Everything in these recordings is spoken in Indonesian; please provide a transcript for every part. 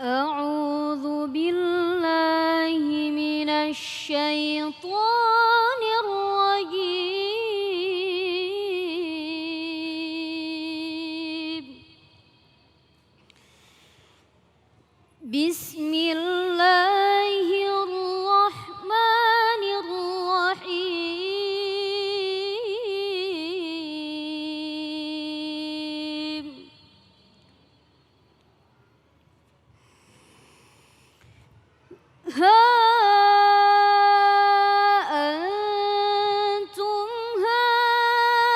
أعوذ بالله من الشيطان الرجيم. بسم الله الرحمن الرحيم. ها أنتم هؤلاء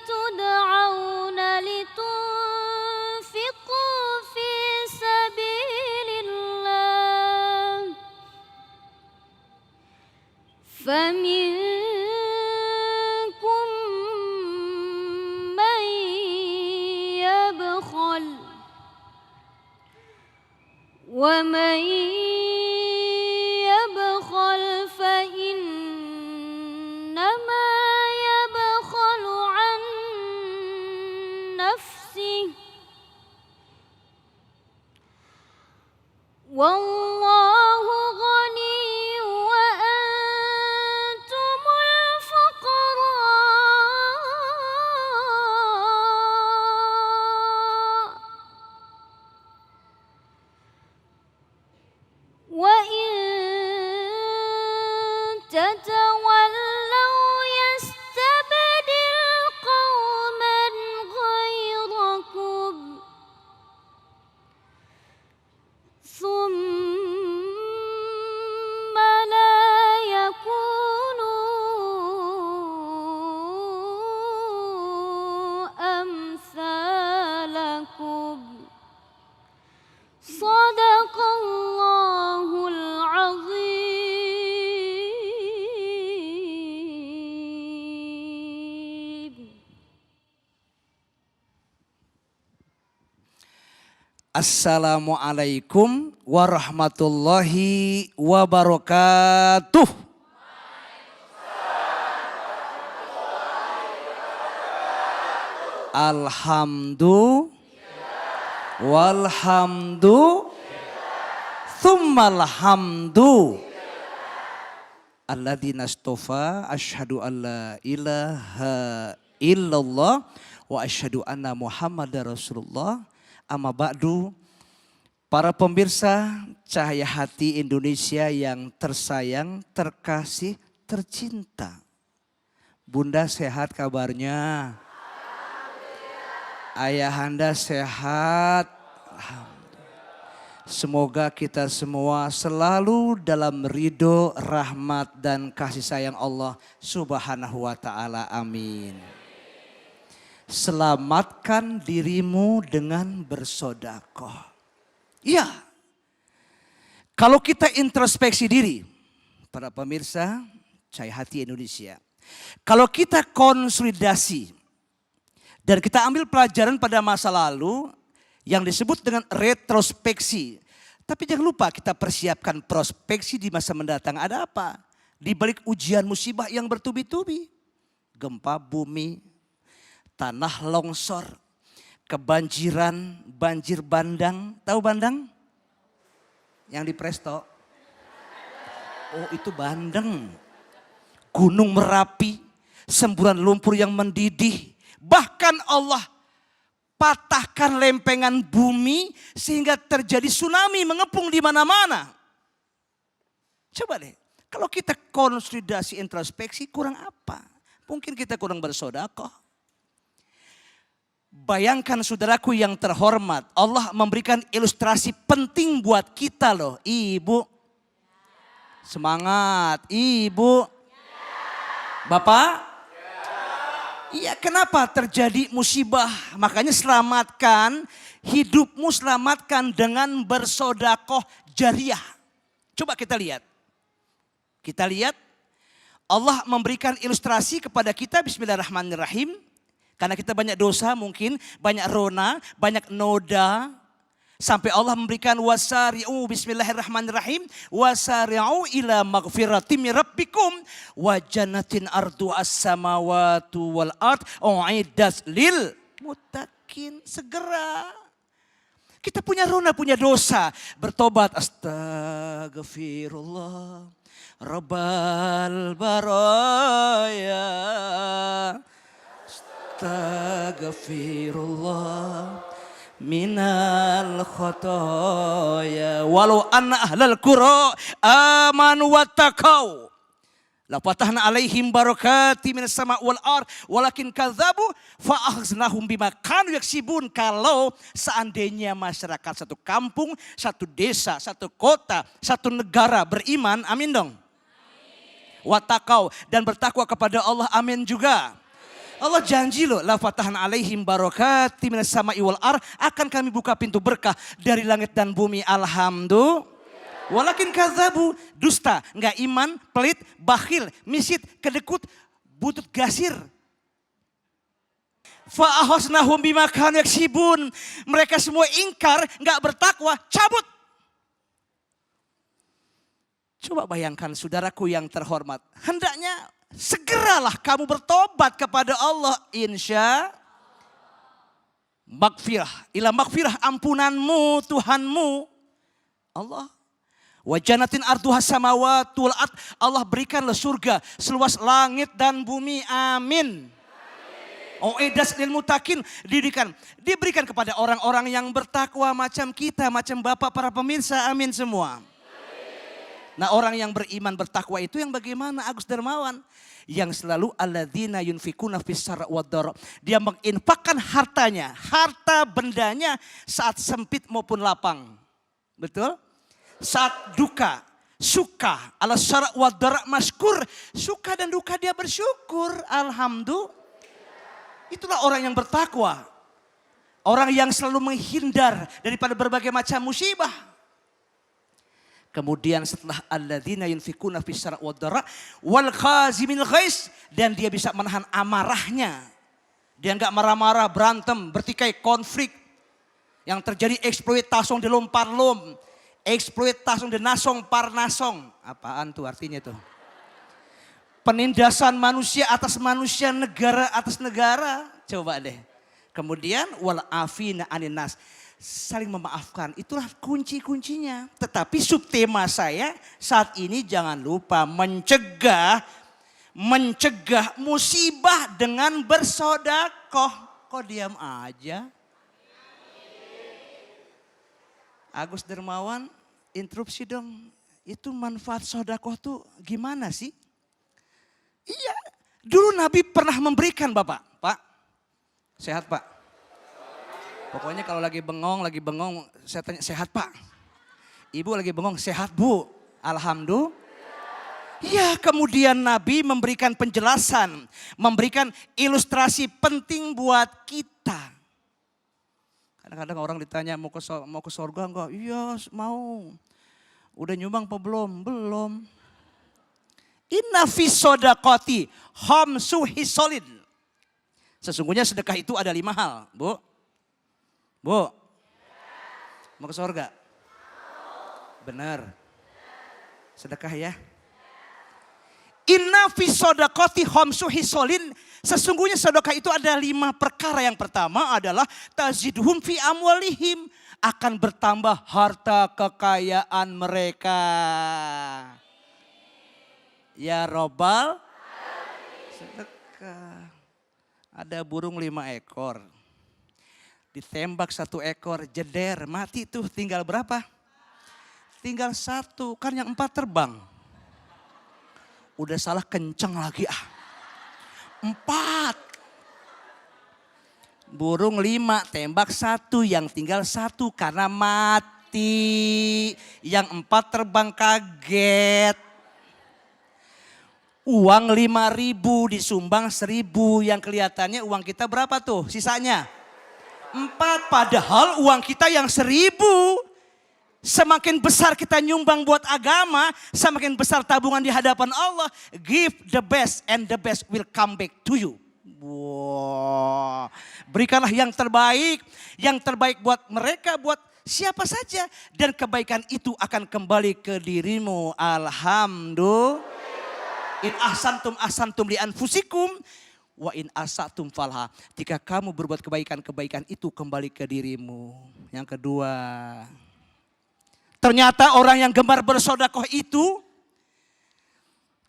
تدعون لتنفقوا في سبيل الله فمنكم من يبخل ومن يبخل فإنما يبخل عن نفسه والله غني وأنتم الفقراء وإن تتولوا يستبدل قوما غيركم ثم لا يكونوا أمثالكم. صدق الله العظيم. Assalamualaikum warahmatullahi wabarakatuh. Walhamdu thummal hamdu alladzi nastofa asyhadu alla ilaha illallah wa asyhadu anna muhammadar rasulullah. Amma ba'du, para pemirsa Cahaya Hati Indonesia yang tersayang, terkasih, tercinta. Bunda sehat kabarnya? Ayahanda sehat? Semoga kita semua selalu dalam ridho, rahmat dan kasih sayang Allah Subhanahu wa ta'ala. Amin. Selamatkan dirimu dengan bersedekah. Iya. Kalau kita introspeksi diri, para pemirsa Cahaya Hati Indonesia. Kalau kita konsolidasi dan kita ambil pelajaran pada masa lalu yang disebut dengan retrospeksi. Tapi jangan lupa kita persiapkan prospeksi di masa mendatang. Ada apa? Di balik ujian musibah yang bertubi-tubi. Gempa bumi, tanah longsor, kebanjiran, banjir bandang. Tahu bandang? Yang di Presto. Oh itu bandeng. Gunung Merapi, semburan lumpur yang mendidih. Bahkan Allah patahkan lempengan bumi sehingga terjadi tsunami mengepung di mana-mana. Coba deh, kalau kita konsolidasi introspeksi kurang apa? Mungkin kita kurang bersedekah. Bayangkan saudaraku yang terhormat, Allah memberikan ilustrasi penting buat kita loh. Ibu, semangat. Ibu, Bapak. Iya, kenapa terjadi musibah? Makanya selamatkan hidupmu, selamatkan dengan bersedekah jariah. Coba kita lihat. Kita lihat Allah memberikan ilustrasi kepada kita. Bismillahirrahmanirrahim. Karena kita banyak dosa mungkin, banyak rona, banyak noda. Sampai Allah memberikan wasari'u, bismillahirrahmanirrahim, wasari'u ila maghfiratim rabbikum wa jannatin ardu as-samawati wal ard u'iddat lil muttaqin. yakin, segera. Kita punya rona, punya dosa. Bertobat, astagfirullah. Rabbal baraya. Astagfirullah. Minal khotoya. Walau anna ahlal qura amanu wattaqau. La fatahna alaihim barakati minas sama wal ar walakin kadzabu fa akhznahum bima kanu yaksibun. Kalau seandainya masyarakat satu kampung, satu desa, satu kota, satu negara beriman, amin dong. Watakau, dan bertakwa kepada Allah, amin juga. Allah janji loh, la fatahna alaihim barakati minas sama wal ar, akan kami buka pintu berkah dari langit dan bumi. Alhamdulillah. Walakin kadzabu, dusta, enggak iman, pelit, bakhil, misit, kedekut, butut gasir. Fa ahasnahum bima kanu yaksibun. Mereka semua ingkar, enggak bertakwa, cabut. Coba bayangkan saudaraku yang terhormat, hendaknya segeralah kamu bertobat kepada Allah, insya magfirah, ila magfirah, ampunanmu Tuhanmu. Allah wajanatin arduha samawatul ard, Allah berikanlah surga seluas langit dan bumi, amin. Oedas lil mutakin, diberikan kepada orang-orang yang bertakwa macam kita, macam Bapak para pemirsa, amin semua. Nah, orang yang beriman bertakwa itu yang bagaimana, Agus Dermawan? Yang selalu alladzina yunfikuna fis-sarra wad-dharra. Dia menginfakkan hartanya, harta bendanya saat sempit maupun lapang. Betul? Saat duka, suka, ala syara' wa dara' maskur. Suka dan duka dia bersyukur, alhamdulillah. Itulah orang yang bertakwa. Orang yang selalu menghindar daripada berbagai macam musibah. Kemudian setelah alladzina yunfikuna fis syara' wa dara' wal khaziminal ghaiz, dan dia bisa menahan amarahnya. Dia enggak marah-marah, berantem, bertikai, konflik. Yang terjadi eksploitasi di lom-parlom. Eksploitasi de nasong par nasong. Apaan tuh artinya tuh? Penindasan manusia atas manusia, negara atas negara. Coba deh. Kemudian wal afina anin nas. Saling memaafkan. Itulah kunci-kuncinya. Tetapi subtema saya saat ini jangan lupa mencegah musibah dengan bersodakoh. Kok diam aja? Agus Dermawan, interupsi dong. Itu manfaat sodakoh tuh gimana sih? Iya, dulu Nabi pernah memberikan Bapak. Pak, sehat Pak? Pokoknya kalau lagi bengong, saya tanya sehat Pak? Ibu lagi bengong, sehat Bu? Alhamdulillah. Ya, kemudian Nabi memberikan penjelasan, memberikan ilustrasi penting buat kita. Kadang-kadang orang ditanya mau ke surga enggak? Iya mau. Udah nyumbang apa belum? Belum. Inna fis sodaqati khamsu hisolin. Sesungguhnya sedekah itu ada 5 hal. Bu. Mau ke surga? Benar. Sedekah ya. Inna fis sodaqati khamsu hisolin. Sesungguhnya sedekah itu ada 5 perkara. Yang pertama adalah tazidhum fi amwalihim, akan bertambah harta kekayaan mereka. Ya Robbal. Sedekah. Ada burung 5 ekor. Ditembak 1 ekor, jeder, mati tuh, tinggal berapa? Tinggal 1, kan yang 4 terbang. Udah salah kenceng lagi 4. Burung 5, tembak 1, yang tinggal 1 karena mati. Yang 4 terbang kaget. Uang 5.000 disumbang 1.000, yang kelihatannya uang kita berapa tuh sisanya? 4, padahal uang kita yang 1.000. Semakin besar kita nyumbang buat agama, semakin besar tabungan di hadapan Allah. Give the best and the best will come back to you. Wow. Berikanlah yang terbaik buat mereka, buat siapa saja. Dan kebaikan itu akan kembali ke dirimu. Alhamdulillah. In ahsantum ahsantum li anfusikum Wa in asatum falha. Jika kamu berbuat kebaikan itu kembali ke dirimu. Yang kedua, ternyata orang yang gemar bersedekah itu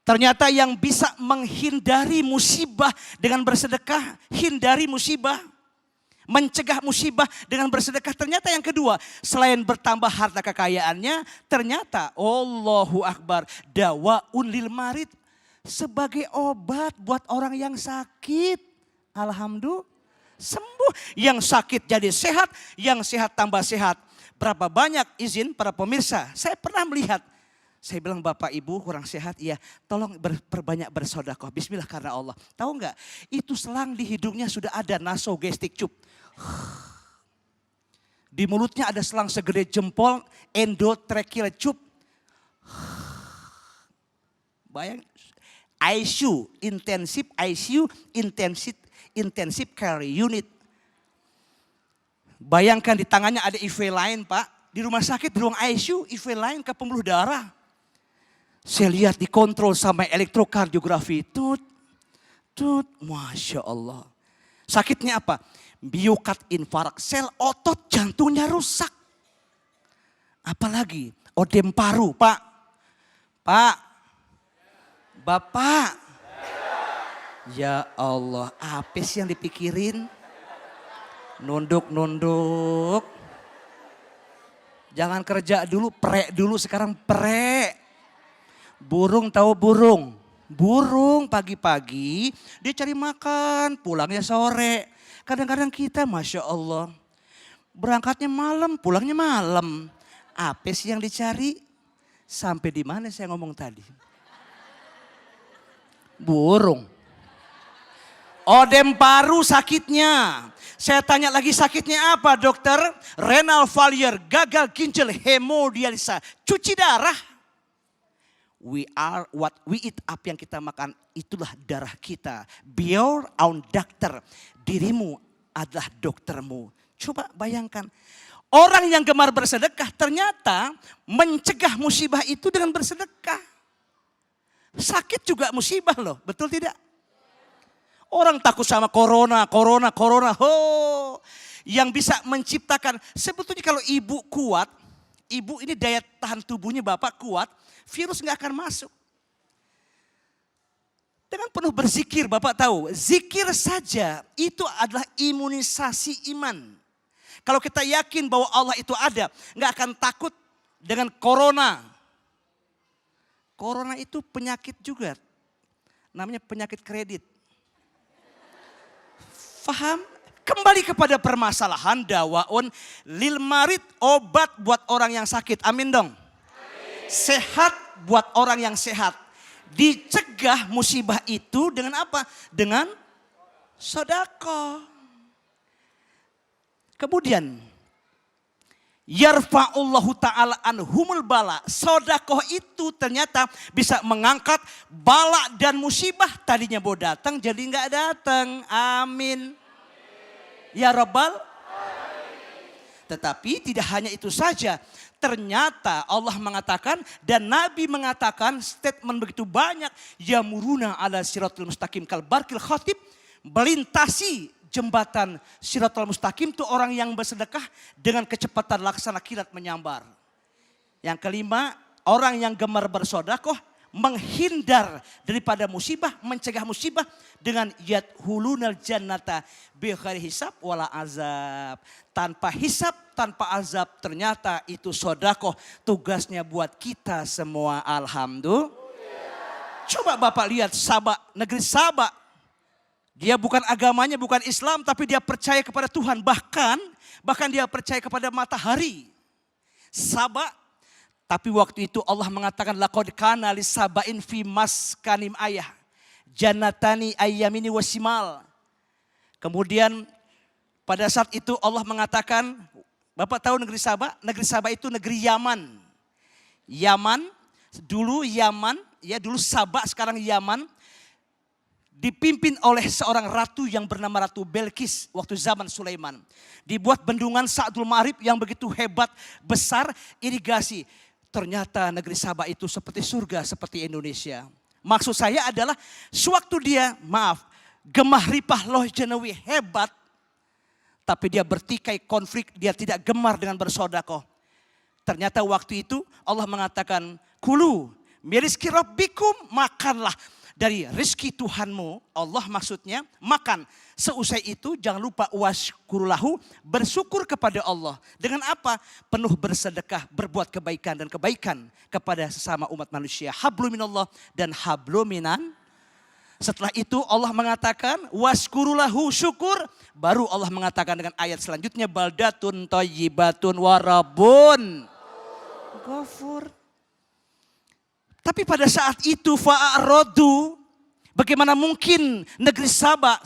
ternyata yang bisa menghindari musibah dengan bersedekah, hindari musibah, mencegah musibah dengan bersedekah. Ternyata yang kedua, selain bertambah harta kekayaannya, ternyata Allahu Akbar, dawaun lil marid, sebagai obat buat orang yang sakit. Alhamdulillah, sembuh. Yang sakit jadi sehat, yang sehat tambah sehat. Berapa banyak izin para pemirsa, saya pernah melihat. Saya bilang, Bapak Ibu kurang sehat, iya tolong berbanyak bersedekah. Bismillah karena Allah. Tahu enggak, itu selang di hidungnya sudah ada nasogastric tube. Di mulutnya ada selang segede jempol, endotracheal tube. Bayang, ICU, intensive care unit. Bayangkan di tangannya ada IV lain, Pak. Di rumah sakit, di ruang ICU, IV lain ke pembuluh darah. Saya lihat dikontrol sama elektrokardiografi. Tut. Masya Allah. Sakitnya apa? Miokard infark, sel otot jantungnya rusak. Apalagi odem paru, Pak. Bapak. Ya Allah, apa sih yang dipikirin? Nunduk. Jangan kerja dulu, prek dulu, sekarang prek. Burung tahu burung? Burung pagi-pagi dia cari makan, pulangnya sore. Kadang-kadang kita Masya Allah, berangkatnya malam, pulangnya malam. Apa sih yang dicari? Sampai di mana saya ngomong tadi? Burung. Odem paru sakitnya. Saya tanya lagi, sakitnya apa dokter? Renal failure, gagal ginjal, hemodialisa, cuci darah. We are what we eat, apa yang kita makan itulah darah kita. Be your own doctor. Dirimu adalah doktermu. Coba bayangkan, orang yang gemar bersedekah ternyata mencegah musibah itu dengan bersedekah. Sakit juga musibah loh, betul tidak? Orang takut sama corona. Yang bisa menciptakan, sebetulnya kalau ibu kuat, ibu ini daya tahan tubuhnya bapak kuat, virus nggak akan masuk. Dengan penuh berzikir, Bapak tahu, zikir saja itu adalah imunisasi iman. Kalau kita yakin bahwa Allah itu ada, nggak akan takut dengan corona. Corona itu penyakit juga, namanya penyakit kredit. Faham? Kembali kepada permasalahan dawaun lil marid, obat buat orang yang sakit. Amin dong. Sehat buat orang yang sehat. Dicegah musibah itu dengan apa? Dengan sedekah. Kemudian yarfa'ullahu ta'ala anhumul bala. Sedekah itu ternyata bisa mengangkat bala dan musibah. Tadinya mau datang jadi enggak datang. Amin. Ya Rabbal. Tetapi tidak hanya itu saja. Ternyata Allah mengatakan dan Nabi mengatakan statement begitu banyak. Yamuruna ala siratul mustaqim kal barqil khatib. Melintasi jembatan siratul mustaqim itu orang yang bersedekah dengan kecepatan laksana kilat menyambar. Yang kelima, orang yang gemar bersedekah menghindar daripada musibah, mencegah musibah dengan yadkhulunal jannata bighairi hisab wala azab. Tanpa hisab, tanpa azab, ternyata itu sedekah tugasnya buat kita semua. Alhamdulillah. Coba Bapak lihat Sabah, negeri Sabah. Dia bukan agamanya, bukan Islam, tapi dia percaya kepada Tuhan. Bahkan dia percaya kepada matahari. Sabah. Tapi waktu itu Allah mengatakan laqad kana lisabain fi maskanim ayah. Jannatani ayyamini wasimal. Kemudian pada saat itu Allah mengatakan, Bapak tahu negeri Sabah? Negeri Sabah itu negeri Yaman. Yaman, dulu Sabah, sekarang Yaman. Dipimpin oleh seorang ratu yang bernama Ratu Belkis waktu zaman Sulaiman. Dibuat bendungan Sa'dul Ma'rib yang begitu hebat, besar, irigasi. Ternyata negeri Sabah itu seperti surga, seperti Indonesia. Maksud saya adalah sewaktu dia, gemah ripah loh jenawi hebat, tapi dia bertikai konflik, dia tidak gemar dengan bersodakoh. Ternyata waktu itu Allah mengatakan, kulu mirizki rabbikum, makanlah dari rezeki Tuhanmu. Allah maksudnya makan. Seusai itu jangan lupa waskurulahu, bersyukur kepada Allah. Dengan apa? Penuh bersedekah, berbuat kebaikan dan kebaikan kepada sesama umat manusia. Hablum minallah dan hablum minan. Setelah itu Allah mengatakan waskurulahu, syukur. Baru Allah mengatakan dengan ayat selanjutnya, baldatun thayyibatun warabun ghafur. Tapi pada saat itu fa'arodu, bagaimana mungkin negeri Sabah,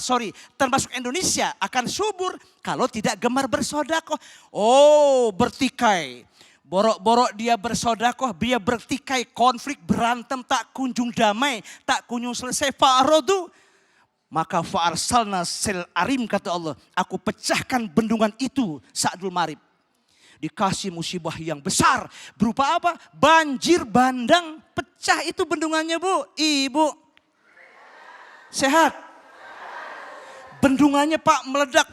termasuk Indonesia akan subur kalau tidak gemar bersodakoh. Oh, bertikai. Borok-borok dia bersodakoh, dia bertikai, konflik, berantem, tak kunjung damai, tak kunjung selesai. Fa'arodu, maka fa'arsalna sel arim, kata Allah. Aku pecahkan bendungan itu Sa'dul Marib. Dikasih musibah yang besar. Berupa apa? Banjir bandang. Pecah itu bendungannya, Bu. Ibu. Sehat. Bendungannya Pak meledak.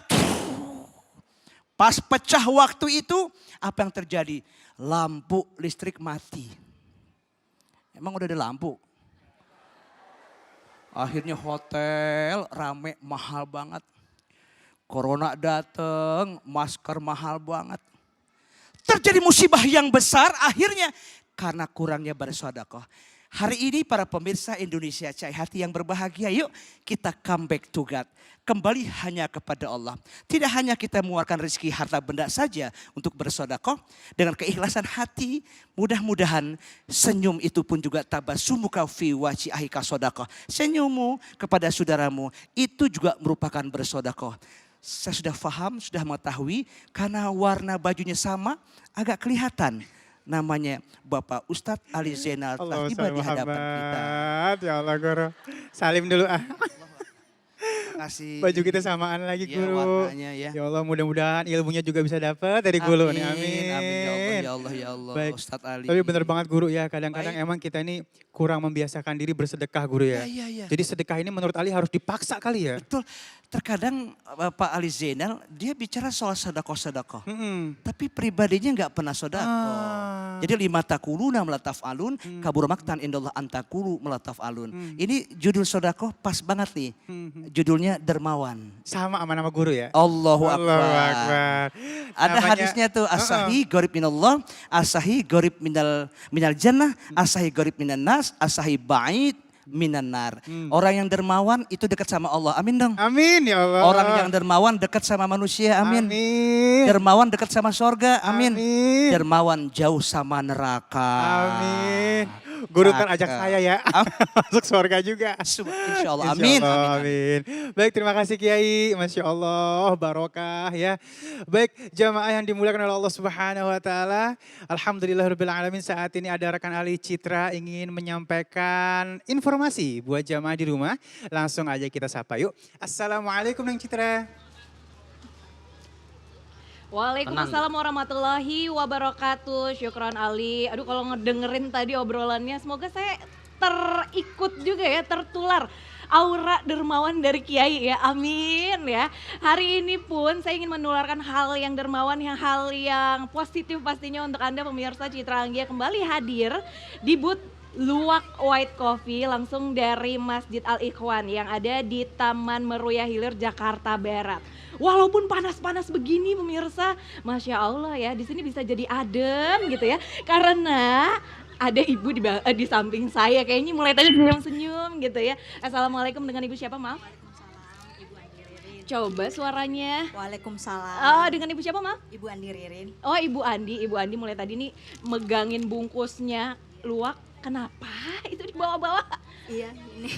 Pas pecah waktu itu, apa yang terjadi? Lampu listrik mati. Emang udah ada lampu? Akhirnya hotel rame, mahal banget. Corona datang, masker mahal banget. Terjadi musibah yang besar akhirnya karena kurangnya bersedekah. Hari ini para pemirsa Indonesia Cahaya Hati yang berbahagia, yuk kita come back to God. Kembali hanya kepada Allah. Tidak hanya kita mengeluarkan rezeki harta benda saja untuk bersedekah. Dengan keikhlasan hati, mudah-mudahan senyum itu pun juga tabasumuka fi wajhi ahika sedekah. Senyummu kepada saudaramu itu juga merupakan bersedekah. Saya sudah paham, sudah mengetahui karena warna bajunya sama, agak kelihatan. Namanya Bapak Ustadz Ali Zainal telah tiba di hadapan kita. Ya Allah Guru, salim dulu ah. Kasih. Baju kita samaan lagi Ya, Guru. warnanya ya. Ya Allah, mudah-mudahan ilmunya juga bisa dapat dari Guru nih. Amin. Amin ya Allah, ya Allah. Baik. Ustadz Ali. Tapi benar banget Guru ya, kadang-kadang Baik. emang kita ini kurang membiasakan diri bersedekah Guru ya. Iya. Jadi sedekah ini menurut Ali harus dipaksa kali ya. Betul. Terkadang Pak Ali Zainal dia bicara soal sedekah-sedekah. Tapi pribadinya nggak pernah sedekah. Jadi lima takuluna melataf alun, kabur maktan indallah antakulu melataf alun. Ini judul sedekah pas banget nih. Judulnya dermawan. Sama nama Guru ya. Allahu Allahu Akbar. Akbar. Ada Namanya- hadisnya tuh asahi gorib minallah, asahi gorib minal jannah, asahi gorib minan nas, asahi ba'id minan nar. Orang yang dermawan itu dekat sama Allah. Amin dong. Amin ya Allah. Orang yang dermawan dekat sama manusia. Amin. Amin. Dermawan dekat sama sorga. Amin. Amin. Dermawan jauh sama neraka. Amin. Guru kan ajak Cakep. saya ya. Masuk surga juga. Insya Allah. Insya Amin. Allah, Amin. amin. Baik, terima kasih Kiai. Masya Allah, barokah ya. Baik, jamaah yang dimuliakan oleh Allah Subhanahu Wa Taala. Alhamdulillahirabbil alamin. Saat ini ada rekan Ali Citra ingin menyampaikan informasi buat jamaah di rumah. Langsung aja kita sapa yuk. Assalamualaikum Neng Citra. Waalaikumsalam warahmatullahi wabarakatuh. Syukron Ali. Aduh kalau ngedengerin tadi obrolannya, semoga saya terikut juga ya, tertular aura dermawan dari Kiai ya. Amin ya. Hari ini pun saya ingin menularkan hal yang dermawan, hal yang positif pastinya untuk Anda pemirsa Citra Anggia kembali hadir di booth Luwak White Coffee langsung dari Masjid Al-Ikhwan yang ada di Taman Meruya Hilir, Jakarta Barat. Walaupun panas-panas begini pemirsa, Masya Allah ya, di sini bisa jadi adem gitu ya. Karena ada ibu di samping saya, kayaknya mulai tadi senyum-senyum gitu ya. Assalamualaikum, dengan ibu siapa maaf? Coba suaranya. Waalaikumsalam. Oh, dengan ibu siapa maaf? Ibu Andi Ririn. Oh Ibu Andi mulai tadi nih megangin bungkusnya luwak. Kenapa itu dibawa-bawa? Iya, ini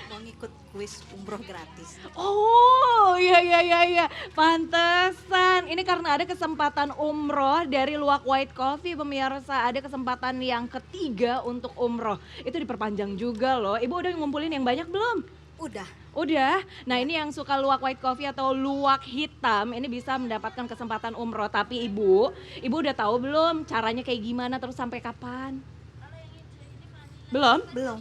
mau ngikut kuis umroh gratis. Oh iya, pantesan. Ini karena ada kesempatan umroh dari Luwak White Coffee pemirsa. Ada kesempatan yang ketiga untuk umroh. Itu diperpanjang juga loh. Ibu udah ngumpulin yang banyak belum? Udah. Nah ini yang suka luwak white coffee atau luwak hitam ini bisa mendapatkan kesempatan umroh. Tapi ibu udah tahu belum caranya kayak gimana terus sampai kapan? Belum? Belum.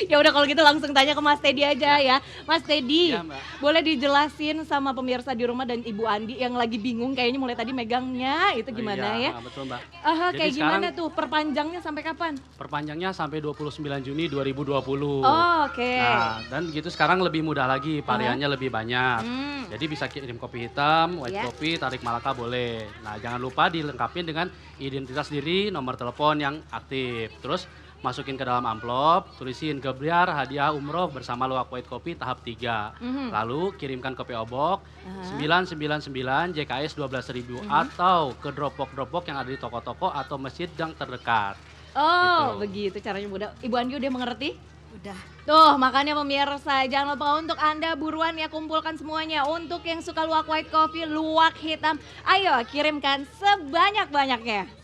Ya udah kalau gitu langsung tanya ke Mas Teddy aja ya. Mas Teddy, Ya, Mbak. boleh dijelasin sama pemirsa di rumah dan Ibu Andi yang lagi bingung kayaknya mulai tadi megangnya itu gimana Iya, ya? betul Mbak. Aha, Jadi kayak gimana sekarang tuh perpanjangnya sampai kapan? perpanjangnya sampai 29 Juni 2020. Oh, oke. Nah, dan gitu sekarang lebih mudah lagi, variannya lebih banyak. Hmm. Jadi bisa kirim kopi hitam, white Ya. kopi, tarik malaka boleh. Nah, jangan lupa dilengkapi dengan identitas diri, nomor telepon yang aktif. Terus masukin ke dalam amplop, tulisin gebyar hadiah umroh bersama luwak white kopi tahap 3. Mhm. Lalu kirimkan ke PO Box Aha. 999 JKS 12.000 atau ke Dropbox yang ada di toko-toko atau masjid yang terdekat. Oh, Gitu. begitu caranya mudah. Ibu Andi udah mengerti? Udah. Tuh, makanya pemirsa, jangan lupa untuk Anda buruan ya kumpulkan semuanya. Untuk yang suka luwak white coffee, luwak hitam, ayo kirimkan sebanyak-banyaknya.